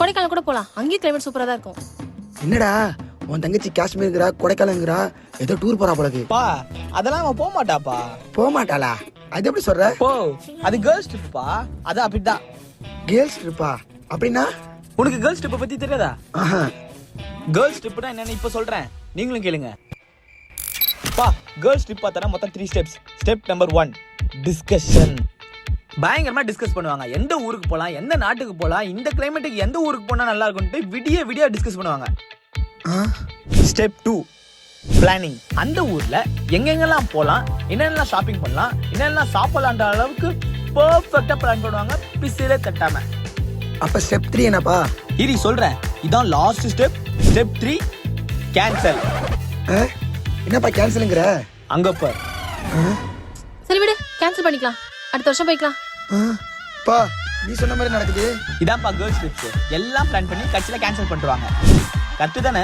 கொடைக்கானல் கூட போலாம், அங்கேயும் கிளைமேட் சூப்பரா தான் இருக்கும். என்னடா உன் தங்கச்சி காஷ்மீர்ங்கிறா கொடைக்கானல்ங்கிறா ஏதோ டூர் போறா போலக்கு. பா அதெல்லாம் அவன் போக மாட்டாப்பா. போக மாட்டாளா? அது எப்படி சொல்ற? போ, அது கேர்ள்ஸ் ட்ரிப்பா. அது அப்படிதான். கேர்ள்ஸ் ட்ரிப்பா அப்படின்னா? உனக்கு கேர்ள்ஸ் ட்ரிப்பை பத்தி தெரியாதா? ஆஹா. கேர்ள்ஸ் ட்ரிப்னா என்னன்னு இப்ப சொல்றேன், நீங்களும் கேளுங்க. பா கேர்ள்ஸ் ட்ரிப் பார்த்தா மொத்தம் 3 ஸ்டெப்ஸ். Step number 1 discussion. பயங்கரமா டிஸ்கஸ் பண்ணுவாங்க. எந்த ஊருக்கு போலாம், எந்த நாட்டுக்கு போலாம், இந்த கிளைமேட்டுக்கு எந்த ஊருக்கு போனா நல்லா இருக்கும்னு விடிய டிஸ்கஸ் பண்ணுவாங்க. Step 2 planning. அந்த ஊர்ல எங்கெங்கெல்லாம் போலாம், என்னென்னலாம் ஷாப்பிங் பண்ணலாம், என்னென்னலாம் சாப்பிடலான்ற அளவுக்கு பெர்ஃபெக்ட்டா பிளான் பண்ணுவாங்க, பிசிலே தட்டாம. அப்ப ஸ்டெப் 3 என்னப்பா? இரி சொல்றேன், இதான் லாஸ்ட் ஸ்டெப். Step 3 cancel. என்னப்பா கேன்சலுங்கிற? அங்க பார். சரி விடு, கேன்சல் பண்ணிக்கலாம், அடுத்த வருஷம் போய்க்கலாம். பா நீ சொன்ன மாதிரி நடக்குது. இதான்ப்பா கேர்ள்ஸ் ட்ரிப்ஸ். எல்லாம் பிளான் பண்ணி கடைசியில கேன்சல் பண்ணிடுவாங்க. கரெக்ட் தானே?